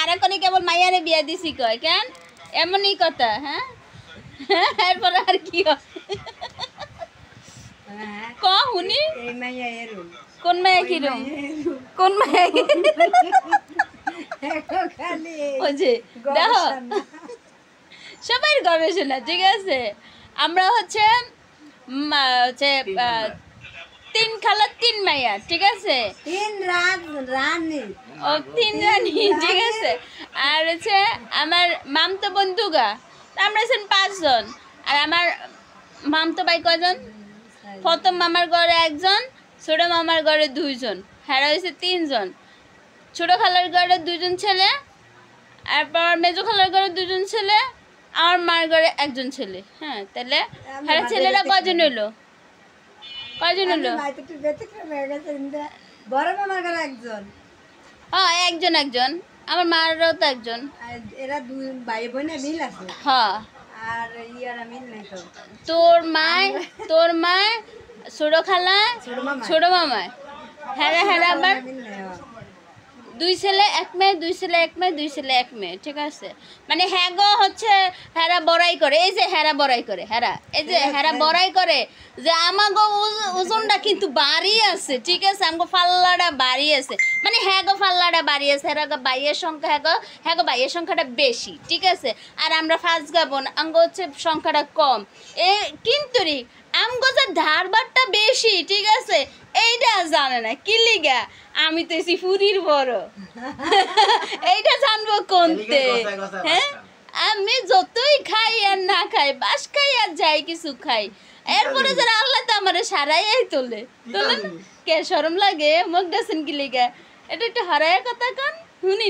হেরা কোনি কেবল মাইয়ারে বিয়া দিছি কয় কেন এমনই কথা হ্যাঁ এরপর আর কি ক হুনি কোন মাইয়া কিরম কোন মাইয়া ওই যে দেখো সবাই গবেষণা ঠিক আছে আমরা হচ্ছে তিন খালা তিন মাইয়া ঠিক আছে তিন রানী ঠিক আছে আর হচ্ছে আমার মামতো বন্ধুগা আমরা আছেন 5 জন আর আমার মামতো ভাই কয়জন প্রথম মামার ঘরে একজন ছোট মামার ঘরে 2 জন হেরা হয়েছে 3 জন ছোট খালার ঘরে 2 জন ছেলে তারপর মেজো খালার ঘরে 2 জন ছেলে আমার মার ঘরে একজন ছেলে হ্যাঁ তাহলে হেরা ছেলেরা কয়জন হলো বড় মামার ঘরে একজন হ্যাঁ একজন আমার মারও তো একজন এরা দুই ভাই বোনে মিল আছে হ্যাঁ আর ইয়ারা মিল নাই তো তোর মা ছোট খালা ছোট মামা হেরা আবার 2 ছেলে 1 মেয়ে 2 ছেলে 1 মেয়ে 2 ছেলে 1 মেয়ে ঠিক আছে মানে হ্যাগো হচ্ছে হেরা বড়াই করে এই যে হেরা বড়াই করে এই যে হেরা বড়াই করে যে আমাগো ওজনটা কিন্তু বাড়ি আছে ঠিক আছে আমগো পাল্লাটা বাড়ি আছে মানে হ্যাগো পাল্লাটা বাড়ি আছে হেরাগো বাইয়ের সংখ্যা হ্যাগো বাইয়ের সংখ্যাটা বেশি ঠিক আছে আর আমরা 5 গাবন আমগো হচ্ছে সংখ্যাটা কম কিন্তু আমগো যে ধারবারটা বেশি ঠিক আছে এইটা জানে না কি লিগা আমি তো ফুরির বড় এইটা জানবো কোনতে হ্যাঁ আমি যতই খাই আর না খাই বাস খাই আর যাই কিছু খাই এরপরে যারা আল্লাহ তো আমার সারাই তোলে কে শরম লাগে মুখ গেছেন কি লিগা এটা একটু হারায় কথা কান শুনি